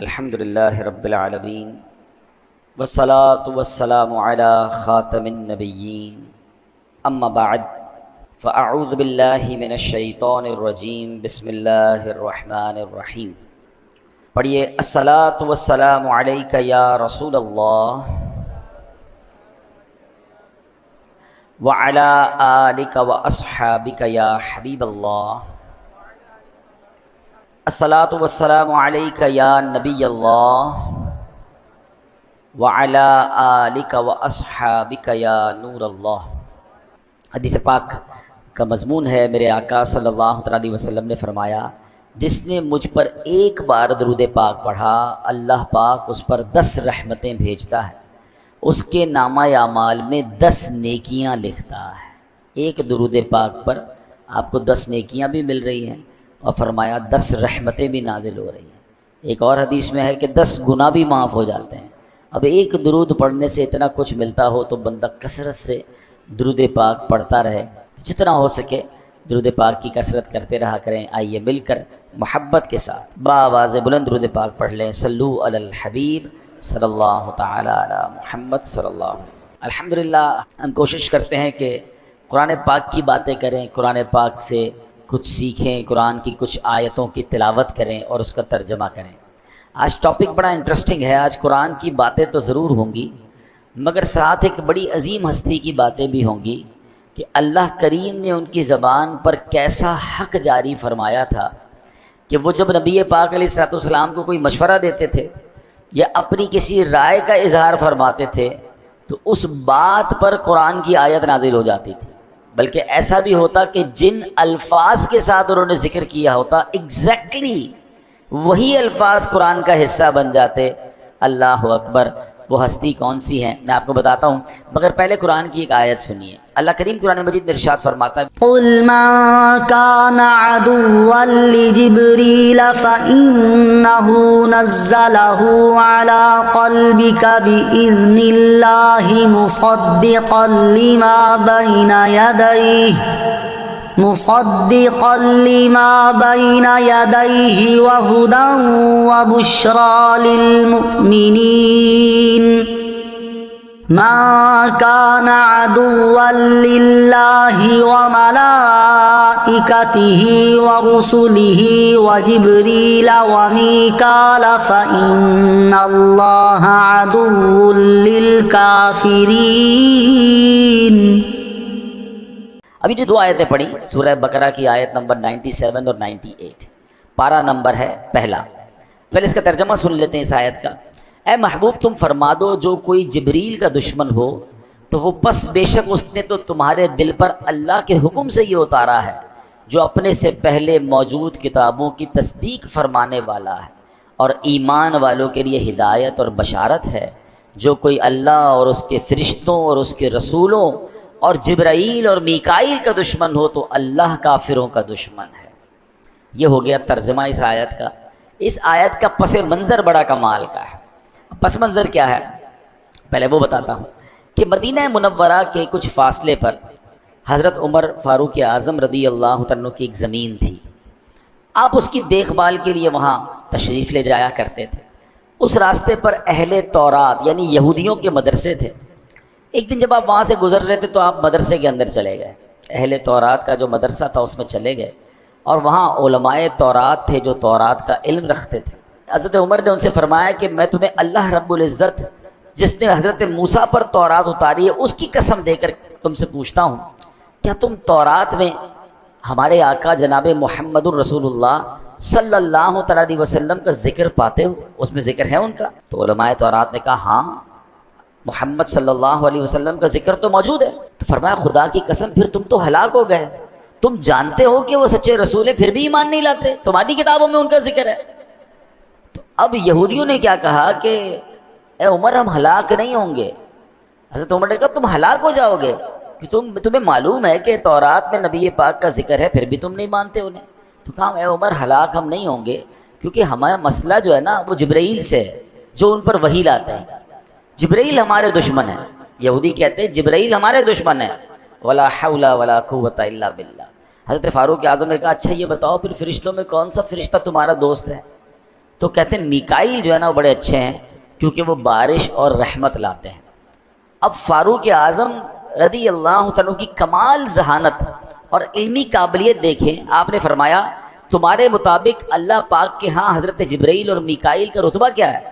الحمد للہ رب العالمین والصلاة والسلام علی خاتم النبیین اما بعد فاعوذ باللہ من الشیطان الرجیم بسم اللہ الرحمن الرحیم۔ پڑھیے الصلاة والسلام علیک یا رسول اللہ وعلی آلک واصحابک یا حبیب اللہ۔ الصلاۃ والسلام علیک یا نبی اللہ وعلی آلک واصحابک یا نور اللہ۔ حدیث پاک کا مضمون ہے، میرے آقا صلی اللہ علیہ وسلم نے فرمایا، جس نے مجھ پر ایک بار درود پاک پڑھا اللہ پاک اس پر 10 رحمتیں بھیجتا ہے، اس کے نامہ اعمال میں 10 نیکیاں لکھتا ہے۔ ایک درود پاک پر آپ کو 10 نیکیاں بھی مل رہی ہیں اور فرمایا 10 رحمتیں بھی نازل ہو رہی ہیں۔ ایک اور حدیث میں ہے کہ 10 گناہ بھی معاف ہو جاتے ہیں۔ اب ایک درود پڑھنے سے اتنا کچھ ملتا ہو تو بندہ کثرت سے درود پاک پڑھتا رہے، جتنا ہو سکے درود پاک کی کثرت کرتے رہا کریں۔ آئیے مل کر محبت کے ساتھ بآواز بلند درود پاک پڑھ لیں۔ صلو علی الحبیب صلی اللہ تعالی علی محمد صلی اللہ علیہ وسلم۔ الحمدللہ ہم کوشش کرتے ہیں کہ قرآن پاک کی باتیں کریں، قرآن پاک سے کچھ سیکھیں، قرآن کی کچھ آیتوں کی تلاوت کریں اور اس کا ترجمہ کریں۔ آج ٹاپک بڑا انٹرسٹنگ ہے۔ آج قرآن کی باتیں تو ضرور ہوں گی، مگر ساتھ ایک بڑی عظیم ہستی کی باتیں بھی ہوں گی کہ اللہ کریم نے ان کی زبان پر کیسا حق جاری فرمایا تھا کہ وہ جب نبی پاک علیہ الصلوۃ والسلام کو کوئی مشورہ دیتے تھے یا اپنی کسی رائے کا اظہار فرماتے تھے تو اس بات پر قرآن کی آیت نازل ہو جاتی تھی، بلکہ ایسا بھی ہوتا کہ جن الفاظ کے ساتھ انہوں نے ذکر کیا ہوتا ایگزیکٹلی وہی الفاظ قرآن کا حصہ بن جاتے۔ اللہ اکبر! وہ ہستی کون سی ہے میں آپ کو بتاتا ہوں، مگر پہلے قرآن کی ایک آیت سنیے۔ اللہ کریم قرآن مجید میں ارشاد فرماتا ہے، قُلْ مَن كَانَ عَدُوًّا لِجِبْرِيلَ فَإِنَّهُ نَزَّلَهُ عَلَى قَلْبِكَ بِإِذْنِ اللَّهِ مُصَدِّقًا لِمَا بَيْنَ يَدَيْهِ وَهُدًى وَبُشْرَى لِلْمُؤْمِنِينَ مَن كَانَ عَدُوًّا لِلَّهِ وَمَلَائِكَتِهِ وَرُسُلِهِ وَجِبْرِيلَ وَمِيكَالَ فَإِنَّ اللَّهَ عَدُوٌّ لِلْكَافِرِينَ۔ ابھی جو 2 آیتیں پڑھی سورہ بقرہ کی آیت نمبر 97 اور 98، پارہ نمبر ہے پہلا۔ پہلے اس کا ترجمہ سن لیتے ہیں اس آیت کا۔ اے محبوب تم فرما دو جو کوئی جبریل کا دشمن ہو تو وہ بس بے شک اس نے تو تمہارے دل پر اللہ کے حکم سے یہ اتارا ہے جو اپنے سے پہلے موجود کتابوں کی تصدیق فرمانے والا ہے اور ایمان والوں کے لیے ہدایت اور بشارت ہے۔ جو کوئی اللہ اور اس کے فرشتوں اور اس کے رسولوں اور جبرائیل اور میکائیل کا دشمن ہو تو اللہ کافروں کا دشمن ہے۔ یہ ہو گیا ترجمہ اس آیت کا۔ اس آیت کا پس منظر بڑا کمال کا ہے۔ پس منظر کیا ہے پہلے وہ بتاتا ہوں کہ مدینہ منورہ کے کچھ فاصلے پر حضرت عمر فاروق اعظم رضی اللہ عنہ کی ایک زمین تھی۔ آپ اس کی دیکھ بھال کے لیے وہاں تشریف لے جایا کرتے تھے۔ اس راستے پر اہل تورات یعنی یہودیوں کے مدرسے تھے۔ ایک دن جب آپ وہاں سے گزر رہے تھے تو آپ مدرسے کے اندر چلے گئے، اہل تورات کا جو مدرسہ تھا اس میں چلے گئے، اور وہاں علماء تورات تھے جو تورات کا علم رکھتے تھے۔ حضرت عمر نے ان سے فرمایا کہ میں تمہیں اللہ رب العزت جس نے حضرت موسیٰ پر تورات اتاری ہے اس کی قسم دے کر تم سے پوچھتا ہوں، کیا تم تورات میں ہمارے آقا جناب محمد الرسول اللہ صلی اللہ علیہ وسلم کا ذکر پاتے ہو؟ اس میں ذکر ہے ان کا؟ تو علماء تورات نے کہا ہاں محمد صلی اللہ علیہ وسلم کا ذکر تو موجود ہے۔ تو فرمایا خدا کی قسم پھر تم تو ہلاک ہو گئے، تم جانتے ہو کہ وہ سچے رسول ہیں پھر بھی ایمان نہیں لاتے، تمہاری کتابوں میں ان کا ذکر ہے۔ تو اب یہودیوں نے کیا کہا کہ اے عمر ہم ہلاک نہیں ہوں گے۔ حضرت عمر نے کہا تم ہلاک ہو جاؤ گے کہ تمہیں معلوم ہے کہ تورات میں نبی پاک کا ذکر ہے پھر بھی تم نہیں مانتے انہیں۔ تو کہا اے عمر ہلاک ہم نہیں ہوں گے کیونکہ ہمارا مسئلہ جو ہے نا وہ جبرائیل سے ہے جو ان پر وحی لاتے ہیں۔ جبرائیل ہمارے دشمن ہیں، یہودی کہتے ہیں جبرائیل ہمارے دشمن ہیں، ولا حول ولا قوت الا باللہ۔ حضرت فاروق اعظم نے کہا اچھا یہ بتاؤ پھر فرشتوں میں کون سا فرشتہ تمہارا دوست ہے؟ تو کہتے ہیں میکائیل جو ہے نا وہ بڑے اچھے ہیں کیونکہ وہ بارش اور رحمت لاتے ہیں۔ اب فاروق اعظم رضی اللہ تعالیٰ کی کمال ذہانت اور علمی قابلیت دیکھیں، آپ نے فرمایا تمہارے مطابق اللہ پاک کے ہاں حضرت جبرائیل اور میکائیل کا رتبہ کیا ہے؟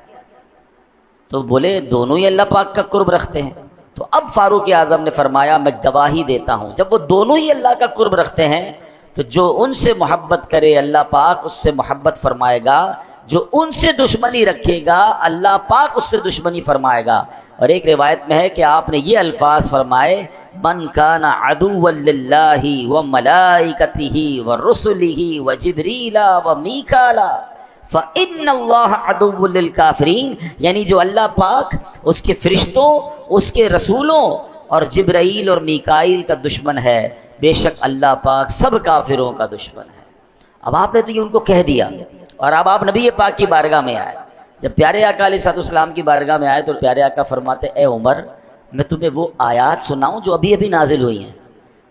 تو بولے دونوں ہی اللہ پاک کا قرب رکھتے ہیں۔ تو اب فاروق اعظم نے فرمایا میں گواہی دیتا ہوں جب وہ دونوں ہی اللہ کا قرب رکھتے ہیں تو جو ان سے محبت کرے اللہ پاک اس سے محبت فرمائے گا، جو ان سے دشمنی رکھے گا اللہ پاک اس سے دشمنی فرمائے گا۔ اور ایک روایت میں ہے کہ آپ نے یہ الفاظ فرمائے من کان عدوا للہ وملائکتہ ورسلہ وجبریل ومیکال فإن اللہ عدو للکافرین، یعنی جو اللہ پاک اس کے فرشتوں اس کے رسولوں اور جبرائیل اور میکائیل کا دشمن ہے، بے شک اللہ پاک سب کافروں کا دشمن ہے۔ اب آپ نے تو یہ ان کو کہہ دیا، اور اب آپ نبی پاک کی بارگاہ میں آئے۔ جب پیارے آقا علیہ السلام کی بارگاہ میں آئے تو پیارے آقا فرماتے اے عمر میں تمہیں وہ آیات سناؤں جو ابھی ابھی نازل ہوئی ہیں۔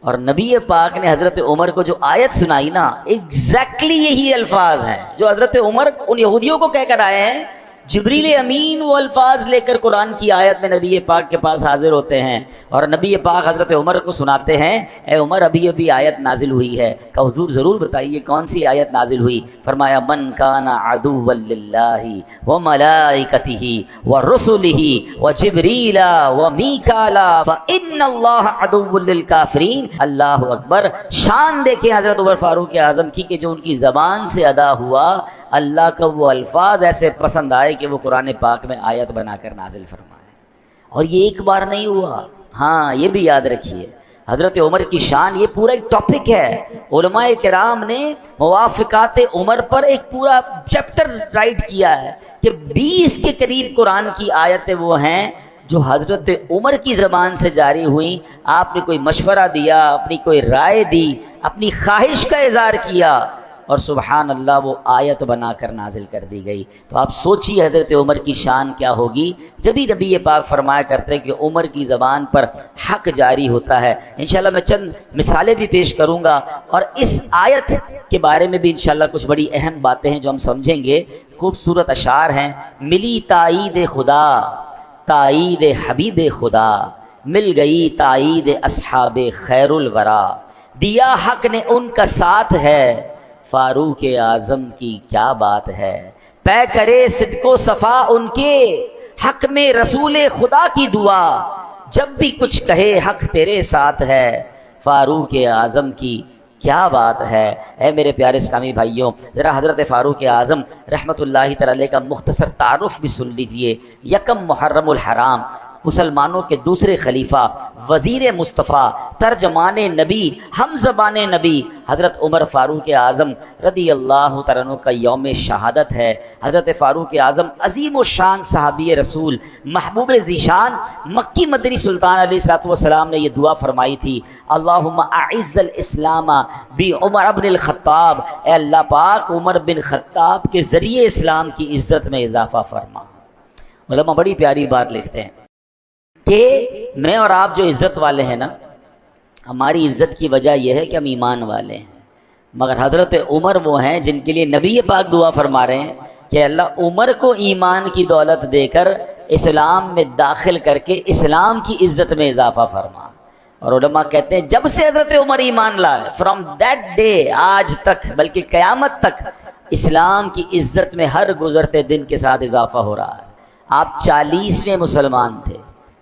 اور نبی پاک نے حضرت عمر کو جو آیت سنائی نا، ایگزیکٹلی یہی الفاظ ہیں جو حضرت عمر ان یہودیوں کو کہہ کر آئے ہیں۔ جبریل امین وہ الفاظ لے کر قرآن کی آیت میں نبی پاک کے پاس حاضر ہوتے ہیں اور نبی پاک حضرت عمر کو سناتے ہیں اے عمر ابھی ابھی آیت نازل ہوئی ہے۔ کہ حضور ضرور بتائیے کون سی آیت نازل ہوئی؟ فرمایا من کان عدوا للہ وملائکتہ ورسلہ وجبریل ومیکال فإن اللہ عدو للکافرین۔ اللہ اکبر! شان دیکھیں حضرت عمر فاروق اعظم کی کہ جو ان کی زبان سے ادا ہوا، اللہ کا وہ الفاظ ایسے پسند آئے کہ وہ قرآن پاک میں آیت بنا کر نازل فرمائے۔ اور یہ ایک بار نہیں ہوا، ہاں یہ بھی یاد رکھیے حضرت عمر کی شان، یہ پورا ایک ٹاپک ہے۔ علماء کرام نے موافقات عمر پر ایک پورا چیپٹر رائٹ کیا ہے کہ 20 کے قریب قرآن کی آیتیں وہ ہیں جو حضرت عمر کی زبان سے جاری ہوئیں۔ آپ نے کوئی مشورہ دیا، اپنی کوئی رائے دی، اپنی خواہش کا اظہار کیا اور سبحان اللہ وہ آیت بنا کر نازل کر دی گئی۔ تو آپ سوچیے حضرت عمر کی شان کیا ہوگی۔ جب ہی نبی پاک فرمایا کرتے ہیں کہ عمر کی زبان پر حق جاری ہوتا ہے۔ انشاءاللہ میں چند مثالیں بھی پیش کروں گا اور اس آیت کے بارے میں بھی انشاءاللہ کچھ بڑی اہم باتیں ہیں جو ہم سمجھیں گے۔ خوبصورت اشعار ہیں۔ ملی تائید خدا تائید حبیب خدا، مل گئی تائید اصحاب خیر الورا، دیا حق نے ان کا ساتھ ہے فاروق اعظم کی کیا بات ہے، پے کرے صدق و صفا ان کے حق میں رسول خدا کی دعا، جب بھی کچھ کہے حق تیرے ساتھ ہے فاروق اعظم کی کیا بات ہے۔ اے میرے پیارے اسلامی بھائیوں، ذرا حضرت فاروق اعظم رحمۃ اللہ تعالی کا مختصر تعارف بھی سن لیجئے۔ یکم محرم الحرام، مسلمانوں کے دوسرے خلیفہ، وزیر مصطفیٰ، ترجمان نبی، ہم زبان نبی حضرت عمر فاروق اعظم رضی اللہ تعالیٰ عنہ کا یوم شہادت ہے۔ حضرت فاروق اعظم عظیم و شان صحابی رسول، محبوب ذیشان، مکی مدنی سلطان علیہ السلام نے یہ دعا فرمائی تھی اللہم اعز الاسلام بعمر بن الخطاب، اے اللہ پاک عمر بن خطاب کے ذریعے اسلام کی عزت میں اضافہ فرما۔ علماء بڑی پیاری بات لکھتے ہیں کہ میں اور آپ جو عزت والے ہیں نا، ہماری عزت کی وجہ یہ ہے کہ ہم ایمان والے ہیں، مگر حضرت عمر وہ ہیں جن کے لیے نبی پاک دعا فرما رہے ہیں کہ اللہ عمر کو ایمان کی دولت دے کر اسلام میں داخل کر کے اسلام کی عزت میں اضافہ فرما۔ اور علماء کہتے ہیں جب سے حضرت عمر ایمان لائے، فرام دیٹ ڈے آج تک، بلکہ قیامت تک، اسلام کی عزت میں ہر گزرتے دن کے ساتھ اضافہ ہو رہا ہے۔ آپ 40ویں مسلمان تھے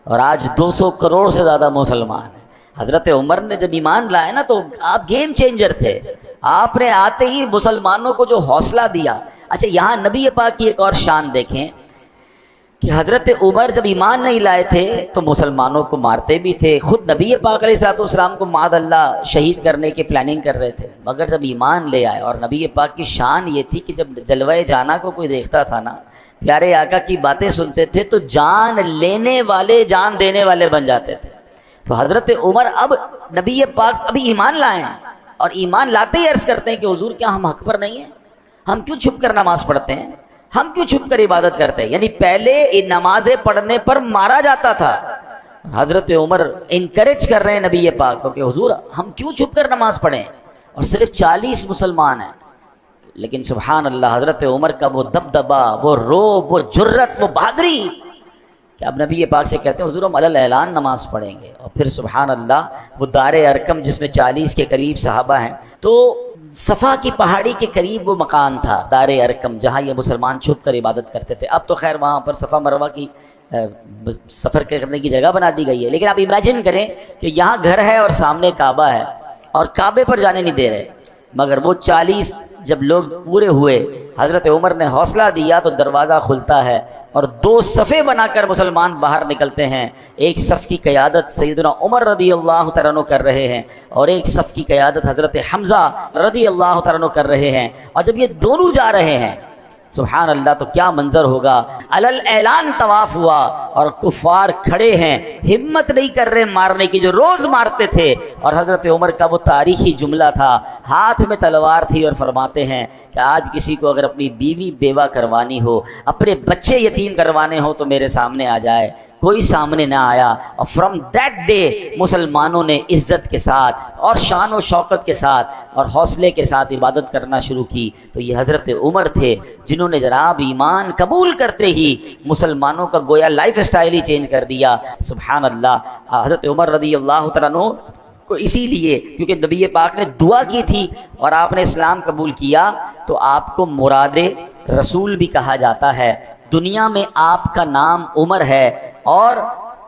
اور آج 200 کروڑ سے زیادہ مسلمان ہیں۔ حضرت عمر نے جب ایمان لائے نا تو آپ گیم چینجر تھے، آپ نے آتے ہی مسلمانوں کو جو حوصلہ دیا۔ اچھا یہاں نبی پاک کی ایک اور شان دیکھیں کہ حضرت عمر جب ایمان نہیں لائے تھے تو مسلمانوں کو مارتے بھی تھے، خود نبی پاک علیہ السلام کو معاذ اللہ شہید کرنے کی پلاننگ کر رہے تھے، مگر جب ایمان لے آئے، اور نبی پاک کی شان یہ تھی کہ جب جلوہ جانا کو کوئی دیکھتا تھا نا، پیارے آقا کی باتیں سنتے تھے تو جان لینے والے جان دینے والے بن جاتے تھے۔ تو حضرت عمر اب نبی پاک ابھی ایمان لائے ہیں اور ایمان لاتے ہی عرض کرتے ہیں کہ حضور کیا ہم حق پر نہیں ہیں؟ ہم کیوں چھپ کر نماز پڑھتے ہیں؟ ہم کیوں چھپ کر عبادت کرتے ہیں؟ یعنی پہلے نمازیں پڑھنے پر مارا جاتا تھا، حضرت عمر انکریج کر رہے ہیں نبی پاک کو کہ حضور ہم کیوں چھپ کر نماز پڑھیں؟ اور صرف 40 مسلمان ہیں، لیکن سبحان اللہ حضرت عمر کا وہ دبدبا، وہ روب، وہ جرت، وہ بہادری کہ اب نبی پاک سے کہتے ہیں حضور ہم علی الاعلان نماز پڑھیں گے. اور پھر سبحان اللہ وہ دار ارقم جس میں 40 کے قریب صحابہ ہیں، تو صفا کی پہاڑی کے قریب وہ مکان تھا دار ارقم جہاں یہ مسلمان چھپ کر عبادت کرتے تھے. اب تو خیر وہاں پر صفا مروہ کی سفر کرنے کی جگہ بنا دی گئی ہے، لیکن آپ امیجن کریں کہ یہاں گھر ہے اور سامنے کعبہ ہے اور کعبے پر جانے نہیں دے رہے. مگر وہ 40 جب لوگ پورے ہوئے، حضرت عمر نے حوصلہ دیا تو دروازہ کھلتا ہے اور 2 صفیں بنا کر مسلمان باہر نکلتے ہیں. ایک صف کی قیادت سیدنا عمر رضی اللہ تعالیٰ عنہ کر رہے ہیں اور ایک صف کی قیادت حضرت حمزہ رضی اللہ تعالیٰ عنہ کر رہے ہیں. اور جب یہ دونوں جا رہے ہیں سبحان اللہ تو کیا منظر ہوگا. علل اعلان طواف ہوا اور کفار کھڑے ہیں، ہمت نہیں کر رہے مارنے کی جو روز مارتے تھے. اور حضرت عمر کا وہ تاریخی جملہ تھا، ہاتھ میں تلوار تھی اور فرماتے ہیں کہ آج کسی کو اگر اپنی بیوی بیوہ کروانی ہو، اپنے بچے یتیم کروانے ہو تو میرے سامنے آ جائے. کوئی سامنے نہ آیا اور فرام دیٹ ڈے مسلمانوں نے عزت کے ساتھ اور شان و شوکت کے ساتھ اور حوصلے کے ساتھ عبادت کرنا شروع کی. تو یہ حضرت عمر تھے جنہوں نے جناب ایمان قبول کرتے ہی مسلمانوں کا گویا لائف اسٹائل ہی چینج کر دیا. سبحان اللہ. حضرت عمر رضی اللہ تعالیٰ عنہ کو اسی لیے کیونکہ نبی پاک نے دعا کی تھی اور آپ نے اسلام قبول کیا تو آپ کو مراد رسول بھی کہا جاتا ہے. دنیا میں آپ کا نام عمر ہے اور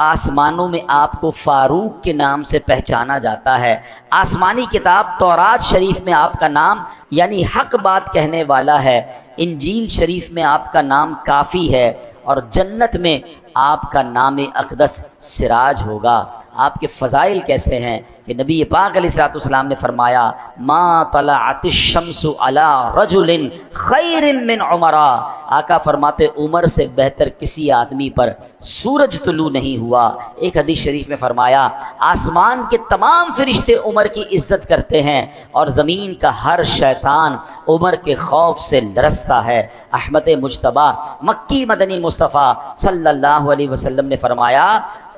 آسمانوں میں آپ کو فاروق کے نام سے پہچانا جاتا ہے. آسمانی کتاب تورات شریف میں آپ کا نام یعنی حق بات کہنے والا ہے. انجیل شریف میں آپ کا نام کافی ہے اور جنت میں آپ کا نام اقدس سراج ہوگا. آپ کے فضائل کیسے ہیں کہ نبی پاک علیہ الصلوۃ والسلام نے فرمایا ما طلعت الشمس علی رجل خیر من عمر. آقا فرماتے عمر سے بہتر کسی آدمی پر سورج طلوع نہیں ہوا. ایک حدیث شریف میں فرمایا آسمان کے تمام فرشتے عمر کی عزت کرتے ہیں اور زمین کا ہر شیطان عمر کے خوف سے لرزتا ہے. احمد مجتبیٰ مکی مدنی مصطفیٰ صلی اللہ علیہ وسلم نے فرمایا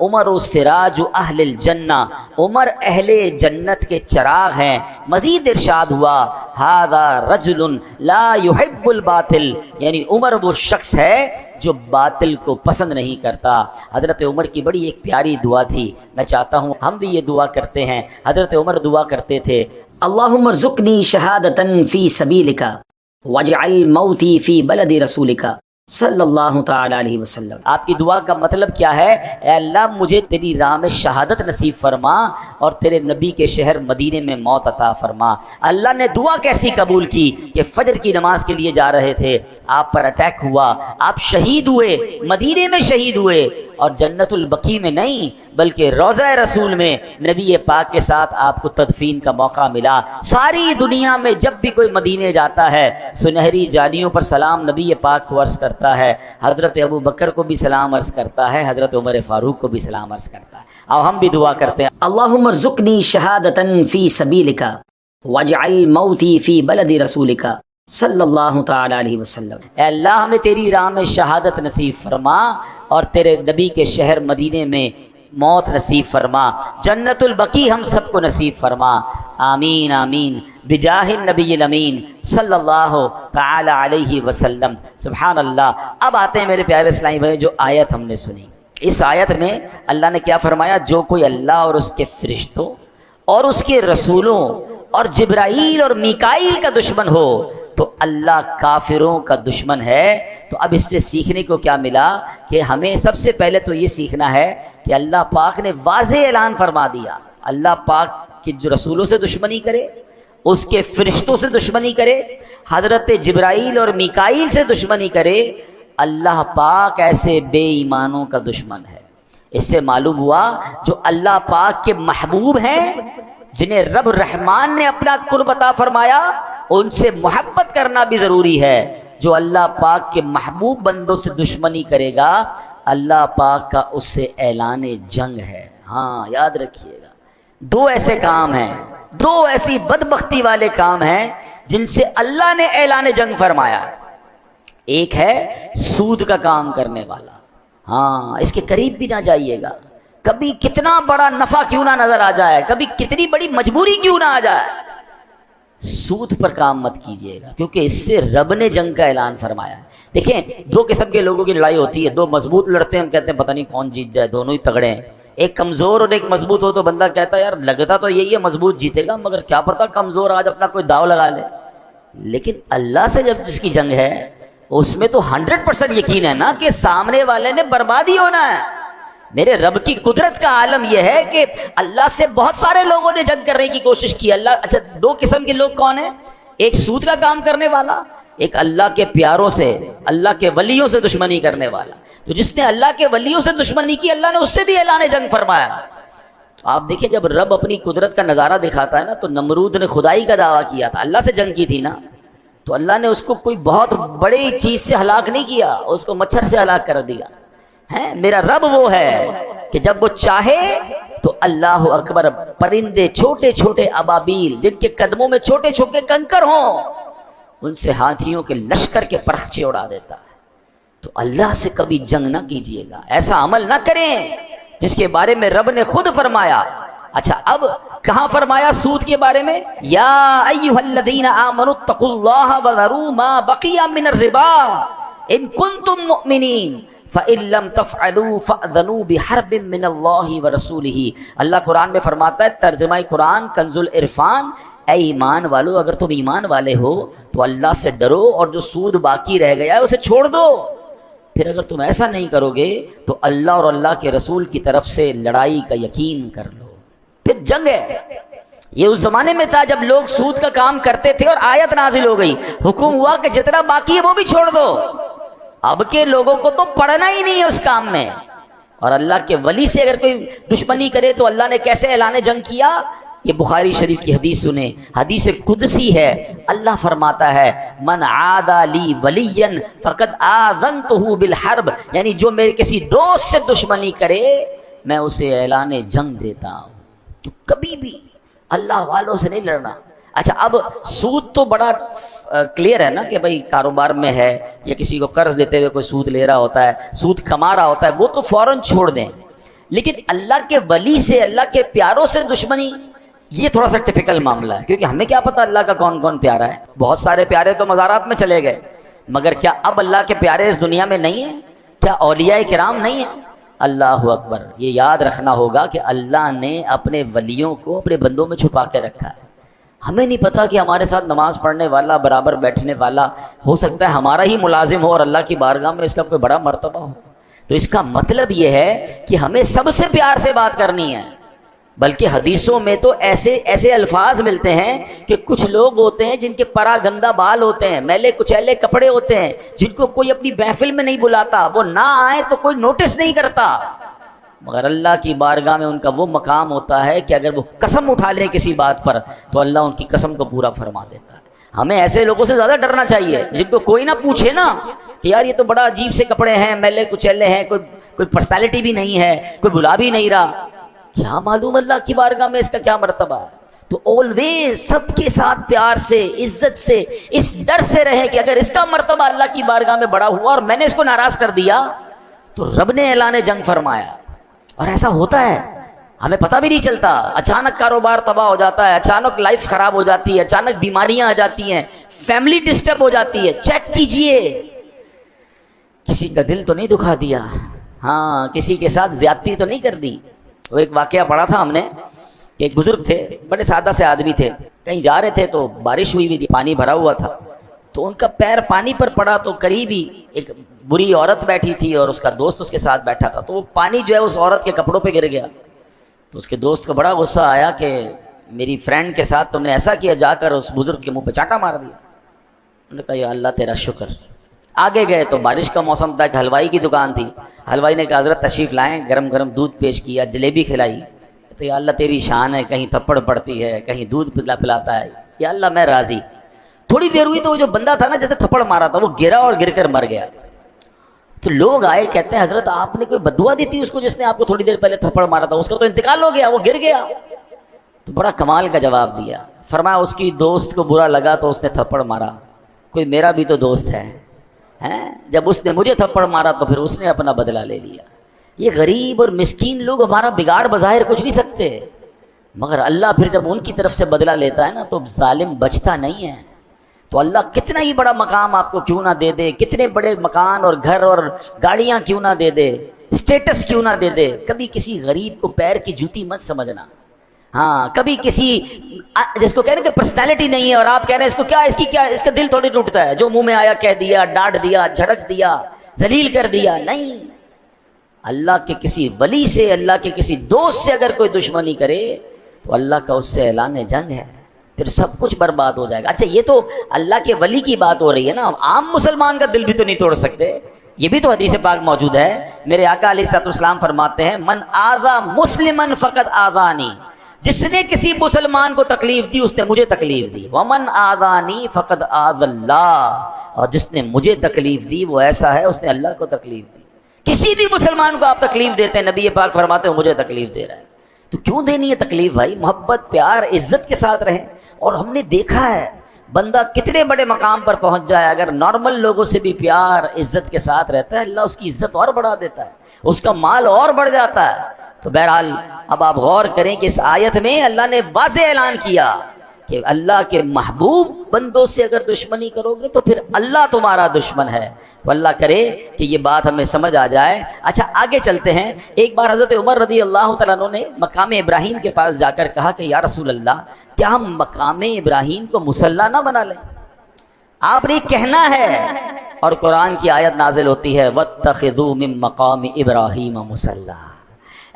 عمر سراج اہل الجنہ، عمر اہل جنت کے چراغ ہیں. مزید ارشاد ہوا ھذا رجل لا يحب الباطل، یعنی عمر وہ شخص ہے جو باطل کو پسند نہیں کرتا. حضرت عمر کی بڑی ایک پیاری دعا تھی، میں چاہتا ہوں ہم بھی یہ دعا کرتے ہیں. حضرت عمر دعا کرتے تھے اللہم ارزقنی شہادۃ فی سبیلک واجعل موتی فی بلد رسولک صلی اللہ تعالی علیہ وسلم. آپ کی دعا کا مطلب کیا ہے؟ اے اللہ مجھے تیری راہ میں شہادت نصیب فرما اور تیرے نبی کے شہر مدینے میں موت عطا فرما. اللہ نے دعا کیسی قبول کی کہ فجر کی نماز کے لیے جا رہے تھے، آپ پر اٹیک ہوا، آپ شہید ہوئے، مدینے میں شہید ہوئے اور جنت البقیع میں نہیں بلکہ روضہ رسول میں نبی پاک کے ساتھ آپ کو تدفین کا موقع ملا. ساری دنیا میں جب بھی کوئی مدینے جاتا ہے سنہری جالیوں پر سلام نبی پاک کو عرض کرتا ہے، حضرت ابو بکر کو بھی سلام عرض کرتا ہے، حضرت عمر فاروق کو بھی سلام عرض کرتا ہے. اب ہم بھی دعا کرتے ہیں اللہم ارزقنی شہادۃ فی سبیلک واجعل موتی فی بلد رسولک صلی اللہ تعالی علیہ وسلم. اے اللہ ہمیں تیری راہ میں شہادت نصیب فرما اور تیرے نبی کے شہر مدینے میں موت نصیب فرما، جنت البقیع ہم سب کو نصیب فرما. آمین آمین بجاہ النبی الامین صلی اللہ تعالی علیہ وسلم. سبحان اللہ. اب آتے ہیں میرے پیارے اسلامی بھائی جو آیت ہم نے سنی، اس آیت میں اللہ نے کیا فرمایا؟ جو کوئی اللہ اور اس کے فرشتوں اور اس کے رسولوں اور جبرائیل اور میکائیل کا دشمن ہو تو اللہ کافروں کا دشمن ہے. تو اب اس سے سیکھنے کو کیا ملا کہ ہمیں سب سے پہلے تو یہ سیکھنا ہے کہ اللہ پاک نے واضح اعلان فرما دیا اللہ پاک کی جو رسولوں سے دشمنی کرے، اس کے فرشتوں سے دشمنی کرے، حضرت جبرائیل اور میکائیل سے دشمنی کرے، اللہ پاک ایسے بے ایمانوں کا دشمن ہے. اس سے معلوم ہوا جو اللہ پاک کے محبوب ہیں جنہیں رب رحمان نے اپنا قرب عطا فرمایا ان سے محبت کرنا بھی ضروری ہے. جو اللہ پاک کے محبوب بندوں سے دشمنی کرے گا اللہ پاک کا اس سے اعلان جنگ ہے. ہاں یاد رکھیے گا، 2 ایسے کام ہیں، 2 ایسی بدبختی والے کام ہیں جن سے اللہ نے اعلان جنگ فرمایا. ایک ہے سود کا کام کرنے والا، ہاں اس کے قریب بھی نہ جائیے گا. کبھی کتنا بڑا نفع کیوں نہ نظر آ جائے، کبھی کتنی بڑی مجبوری کیوں نہ آ جائے، سود پر کام مت کیجیے گا، کیونکہ اس سے رب نے جنگ کا اعلان فرمایا ہے۔ دیکھیں دو قسم کے لوگوں کی لڑائی ہوتی ہے، دو مضبوط لڑتے ہیں، ہم کہتے ہیں پتہ نہیں کون جیت جائے، دونوں ہی تگڑے ہیں۔ ایک کمزور اور ایک مضبوط ہو تو بندہ کہتا ہے یار لگتا تو یہی ہے مضبوط جیتے گا، مگر کیا پتہ کمزور آج اپنا کوئی داؤ لگا لے۔ لیکن اللہ سے جب جس کی جنگ ہے اس میں تو 100% یقین ہے نا کہ سامنے والے نے بربادی ہونا ہے۔ میرے رب کی قدرت کا عالم یہ ہے کہ اللہ سے بہت سارے لوگوں نے جنگ کرنے کی کوشش کی۔ اللہ اچھا دو قسم کے لوگ کون ہیں؟ ایک سود کا کام کرنے والا، ایک اللہ کے پیاروں سے، اللہ کے ولیوں سے دشمنی کرنے والا۔ تو جس نے اللہ کے ولیوں سے دشمنی کی اللہ نے اس سے بھی اعلان جنگ فرمایا۔ تو آپ دیکھیں جب رب اپنی قدرت کا نظارہ دکھاتا ہے نا، تو نمرود نے خدائی کا دعویٰ کیا تھا، اللہ سے جنگ کی تھی نا، تو اللہ نے اس کو کوئی بہت بڑی چیز سے ہلاک نہیں کیا، اس کو مچھر سے ہلاک کر دیا ہے۔ میرا رب وہ ہے کہ جب وہ چاہے تو اللہ اکبر، پرندے چھوٹے چھوٹے ابابیل جن کے قدموں میں چھوٹے چھوٹے کنکر ہوں، ان سے ہاتھیوں کے لشکر کے پرخچے اڑا دیتا ہے۔ تو اللہ سے کبھی جنگ نہ کیجیے گا، ایسا عمل نہ کریں جس کے بارے میں رب نے خود فرمایا۔ اچھا اب کہاں فرمایا سود کے بارے میں؟ یا ایھا الذین آمنوا اتقوا اللہ وذروا ما بقی من الربا ان کنتم مؤمنین فَإِن لَّمْ تَفْعَلُوا فَأْذَنُوا بِحَرْبٍ مِّنَ اللَّهِ وَرَسُولِهِ۔ اللہ قرآن میں فرماتا ہے، ترجمہ قرآن کنز العرفان، اے ایمان والو اگر تم ایمان والے ہو تو اللہ سے ڈرو اور جو سود باقی رہ گیا ہے اسے چھوڑ دو۔ پھر اگر تم ایسا نہیں کرو گے تو اللہ اور اللہ کے رسول کی طرف سے لڑائی کا یقین کر لو۔ پھر جنگ ہے۔ یہ اس زمانے میں تھا جب لوگ سود کا کام کرتے تھے اور آیت نازل ہو گئی، حکم ہوا کہ جتنا باقی ہے وہ بھی چھوڑ دو۔ اب کے لوگوں کو تو پڑھنا ہی نہیں ہے اس کام میں، اور اللہ کے ولی سے اگر کوئی دشمنی کرے تو اللہ نے کیسے اعلان جنگ کیا؟ یہ بخاری شریف کی حدیث سنیں، حدیث قدسی ہے۔ اللہ فرماتا ہے من عادى لی ولیا فقد آذنته بالحرب، یعنی جو میرے کسی دوست سے دشمنی کرے میں اسے اعلان جنگ دیتا ہوں۔ تو کبھی بھی اللہ والوں سے نہیں لڑنا۔ اچھا اب سود تو بڑا کلیئر ہے نا کہ بھائی کاروبار میں ہے یا کسی کو قرض دیتے ہوئے کوئی سود لے رہا ہوتا ہے، سود کما رہا ہوتا ہے، وہ تو فوراً چھوڑ دیں۔ لیکن اللہ کے ولی سے، اللہ کے پیاروں سے دشمنی، یہ تھوڑا سا ٹپیکل معاملہ ہے، کیونکہ ہمیں کیا پتہ اللہ کا کون کون پیارا ہے۔ بہت سارے پیارے تو مزارات میں چلے گئے، مگر کیا اب اللہ کے پیارے اس دنیا میں نہیں ہیں؟ کیا اولیاء کرام نہیں ہیں؟ اللہ اکبر، یہ یاد رکھنا ہوگا کہ اللہ نے اپنے ولیوں کو اپنے بندوں میں چھپا کے رکھا ہے۔ ہمیں نہیں پتا کہ ہمارے ساتھ نماز پڑھنے والا، برابر بیٹھنے والا، ہو سکتا ہے ہمارا ہی ملازم ہو اور اللہ کی بارگاہ میں اس کا کوئی بڑا مرتبہ ہو۔ تو اس کا مطلب یہ ہے کہ ہمیں سب سے پیار سے بات کرنی ہے۔ بلکہ حدیثوں میں تو ایسے الفاظ ملتے ہیں کہ کچھ لوگ ہوتے ہیں جن کے پرا گندہ بال ہوتے ہیں، میلے کچیلے کپڑے ہوتے ہیں، جن کو کوئی اپنی محفل میں نہیں بلاتا، وہ نہ آئے تو کوئی نوٹس نہیں کرتا، مگر اللہ کی بارگاہ میں ان کا وہ مقام ہوتا ہے کہ اگر وہ قسم اٹھا لیں کسی بات پر تو اللہ ان کی قسم کو پورا فرما دیتا ہے۔ ہمیں ایسے لوگوں سے زیادہ ڈرنا چاہیے جن کو کوئی نہ پوچھے نا کہ یار یہ تو بڑا عجیب سے کپڑے ہیں، میلے کچیلے ہیں، کوئی پرسنالٹی بھی نہیں ہے، کوئی بلا بھی نہیں رہا، کیا معلوم اللہ کی بارگاہ میں اس کا کیا مرتبہ ہے۔ تو آلویز سب کے ساتھ پیار سے، عزت سے، اس ڈر سے رہیں کہ اگر اس کا مرتبہ اللہ کی بارگاہ میں بڑا ہوا اور میں نے اس کو ناراض کر دیا تو رب نے اعلان جنگ فرمایا۔ اور ایسا ہوتا ہے، ہمیں پتہ بھی نہیں چلتا، اچانک کاروبار تباہ ہو جاتا ہے، اچانک لائف خراب ہو جاتی ہے، اچانک بیماریاں آ جاتی ہیں، فیملی ڈسٹرب ہو جاتی ہے۔ چیک کیجئے کسی کا دل تو نہیں دکھا دیا، ہاں کسی کے ساتھ زیادتی تو نہیں کر دی۔ وہ ایک واقعہ پڑھا تھا ہم نے کہ ایک بزرگ تھے، بڑے سادہ سے آدمی تھے، کہیں جا رہے تھے تو بارش ہوئی تھی، پانی بھرا ہوا تھا، تو ان کا پیر پانی پر پڑا تو قریب ہی ایک بری عورت بیٹھی تھی اور اس کا دوست اس کے ساتھ بیٹھا تھا، تو وہ پانی جو ہے اس عورت کے کپڑوں پہ گر گیا۔ تو اس کے دوست کو بڑا غصہ آیا کہ میری فرینڈ کے ساتھ تم نے ایسا کیا، جا کر اس بزرگ کے منہ پہ چانٹا مار دیا۔ انہوں نے کہا یا اللہ تیرا شکر۔ آگے گئے تو بارش کا موسم تھا، ایک حلوائی کی دکان تھی، حلوائی نے کہا حضرت تشریف لائیں، گرم گرم دودھ پیش کیا، جلیبی کھلائی۔ تو یا اللہ تیری شان ہے، کہیں تھپڑ پڑتی ہے، کہیں دودھ پلاتا ہے، یا اللہ میں راضی۔ تھوڑی دیر ہوئی تو وہ جو بندہ تھا نا جیسے تھپڑ مارا تھا وہ گرا اور گر کر مر گیا۔ تو لوگ آئے، کہتے ہیں حضرت آپ نے کوئی بددعا دی تھی اس کو جس نے آپ کو تھوڑی دیر پہلے تھپڑ مارا تھا، اس کا تو انتقال ہو گیا، وہ گر گیا۔ تو بڑا کمال کا جواب دیا، فرمایا اس کی دوست کو برا لگا تو اس نے تھپڑ مارا، کوئی میرا بھی تو دوست ہے، جب اس نے مجھے تھپڑ مارا تو پھر اس نے اپنا بدلہ لے لیا۔ یہ غریب اور مسکین لوگ ہمارا بگاڑ بظاہر کچھ نہیں سکتے، مگر اللہ پھر جب ان کی طرف سے بدلہ لیتا ہے نا تو ظالم بچتا نہیں ہے. تو اللہ کتنا ہی بڑا مقام آپ کو کیوں نہ دے دے, کتنے بڑے مکان اور گھر اور گاڑیاں کیوں نہ دے دے, اسٹیٹس کیوں نہ دے دے, کبھی کسی غریب کو پیر کی جوتی مت سمجھنا. ہاں کبھی کسی جس کو کہہ رہے کہ پرسنالٹی نہیں ہے اور آپ کہہ رہے ہیں اس کو کیا, اس کی کیا, اس کا دل تھوڑی ٹوٹتا ہے, جو منہ میں آیا کہہ دیا, ڈانٹ دیا, جھڑک دیا, ذلیل کر دیا. نہیں, اللہ کے کسی ولی سے, اللہ کے کسی دوست سے اگر کوئی دشمنی کرے تو اللہ کا اس سے اعلان جنگ ہے, پھر سب کچھ برباد ہو جائے گا. اچھا یہ تو اللہ کے ولی کی بات ہو رہی ہے نا, عام مسلمان کا دل بھی تو نہیں توڑ سکتے. یہ بھی تو حدیث پاک موجود ہے. میرے آقا علیہ الصلوۃ والسلام فرماتے ہیں من آذا مسلما فقد آذانی, جس نے کسی مسلمان کو تکلیف دی اس نے مجھے تکلیف دی. ومن آذانی فقد آذى اللہ, اور جس نے مجھے تکلیف دی وہ ایسا ہے اس نے اللہ کو تکلیف دی. کسی بھی مسلمان کو آپ تکلیف دیتے ہیں, نبی پاک فرماتے ہیں مجھے تکلیف دے رہا ہے. تو کیوں دینی ہے تکلیف بھائی؟ محبت, پیار, عزت کے ساتھ رہیں. اور ہم نے دیکھا ہے بندہ کتنے بڑے مقام پر پہنچ جائے, اگر نارمل لوگوں سے بھی پیار عزت کے ساتھ رہتا ہے اللہ اس کی عزت اور بڑھا دیتا ہے, اس کا مال اور بڑھ جاتا ہے. تو بہرحال اب آپ غور کریں کہ اس آیت میں اللہ نے واضح اعلان کیا کہ اللہ کے محبوب بندوں سے اگر دشمنی کرو گے تو پھر اللہ تمہارا دشمن ہے. تو اللہ کرے کہ یہ بات ہمیں سمجھ آ جائے. اچھا آگے چلتے ہیں. ایک بار حضرت عمر رضی اللہ تعالیٰ عنہ نے مقام ابراہیم کے پاس جا کر کہا کہ یا رسول اللہ, کیا ہم مقام ابراہیم کو مصلی نہ بنا لیں؟ آپ نے کہنا ہے, اور قرآن کی آیت نازل ہوتی ہے واتخذوا من مقام ابراہیم مصلی.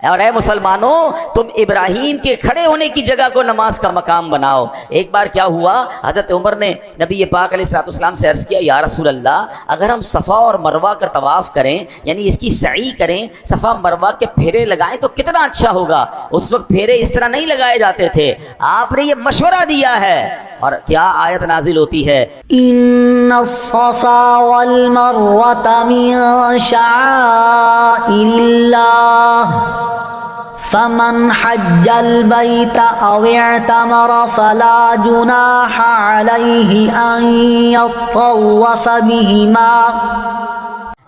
اور اے مسلمانوں تم ابراہیم کے کھڑے ہونے کی جگہ کو نماز کا مقام بناؤ. ایک بار کیا ہوا, حضرت عمر نے نبی پاک علیہ الصلوۃ والسلام سے عرض کیا یا رسول اللہ, اگر ہم صفا اور مروہ کا طواف کریں, یعنی اس کی سعی کریں, صفا مروہ کے پھیرے لگائیں تو کتنا اچھا ہوگا. اس وقت پھیرے اس طرح نہیں لگائے جاتے تھے, آپ نے یہ مشورہ دیا ہے. اور کیا آیت نازل ہوتی ہے, ان الصفا والمروۃ من شعائر اللہ فمن حج البيت أو اعتمر فلا جناح عليه أن يطوف بهما.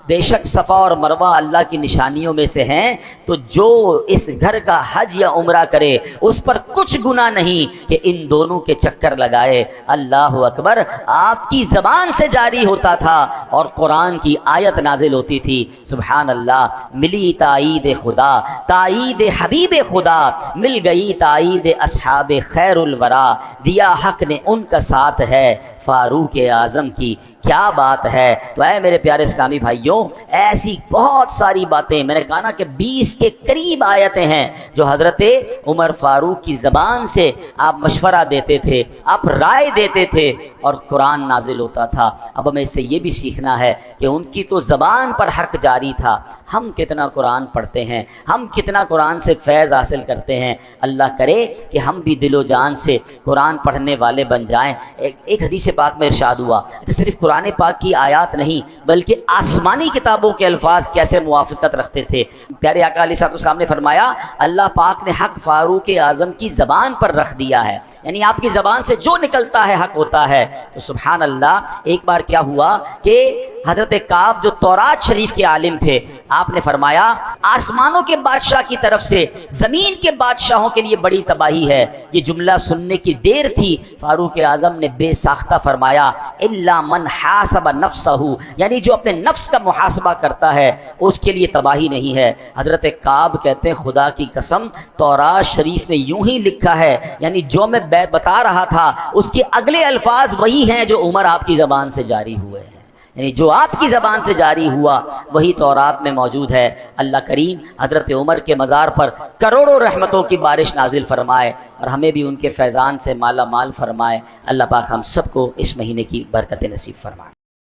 بے شک صفا اور مروہ اللہ کی نشانیوں میں سے ہیں, تو جو اس گھر کا حج یا عمرہ کرے اس پر کچھ گناہ نہیں کہ ان دونوں کے چکر لگائے. اللہ اکبر. آپ کی زبان سے جاری ہوتا تھا اور قرآن کی آیت نازل ہوتی تھی. سبحان اللہ. ملی تائید خدا, تائید حبیب خدا, مل گئی تائید اصحاب خیر الورا, دیا حق نے ان کا ساتھ ہے فاروق اعظم کی. کیا بات ہے. تو اے میرے پیارے اسلامی بھائیوں, ایسی بہت ساری باتیں, میں نے کہا نا کہ 20 کے قریب آیتیں ہیں جو حضرت عمر فاروق کی زبان سے آپ مشورہ دیتے تھے, آپ رائے دیتے تھے اور قرآن نازل ہوتا تھا. اب ہمیں اس سے یہ بھی سیکھنا ہے کہ ان کی تو زبان پر حق جاری تھا. ہم کتنا قرآن پڑھتے ہیں, ہم کتنا قرآن سے فیض حاصل کرتے ہیں. اللہ کرے کہ ہم بھی دل و جان سے قرآن پڑھنے والے بن جائیں. ایک حدیث پاک میں ارشاد ہوا, صرف قرآن پاک کی آیات نہیں بلکہ آسمانی کتابوں کے الفاظ کیسے موافقت رکھتے تھے. پیارے آقا علیہ الصلوۃ والسلام نے فرمایا اللہ پاک نے حق فاروق اعظم کی زبان پر رکھ دیا ہے, یعنی آپ کی زبان سے جو نکلتا ہے حق ہوتا ہے. تو سبحان اللہ. ایک بار کیا ہوا کہ حضرت کعب جو تورات شریف کے عالم تھے, آپ نے فرمایا آسمانوں کے بادشاہ کی طرف سے زمین کے بادشاہوں کے لیے بڑی تباہی ہے. یہ جملہ سننے کی دیر تھی, فاروق اعظم نے بے ساختہ فرمایا الا من حاسب نفسہ, یعنی جو اپنے نفس کا محاسبہ کرتا ہے اس کے لیے تباہی نہیں ہے. حضرت کعب کہتے ہیں خدا کی قسم تورات شریف میں یوں ہی لکھا ہے, یعنی جو میں بتا رہا تھا اس کے اگلے الفاظ وہی ہیں جو عمر آپ کی زبان سے جاری ہوئے ہیں, یعنی جو آپ کی زبان سے جاری ہوا وہی تورات میں موجود ہے. اللہ کریم حضرت عمر کے مزار پر کروڑوں رحمتوں کی بارش نازل فرمائے اور ہمیں بھی ان کے فیضان سے مالا مال فرمائے. اللہ پاک ہم سب کو اس مہینے کی برکت نصیب فرمائے.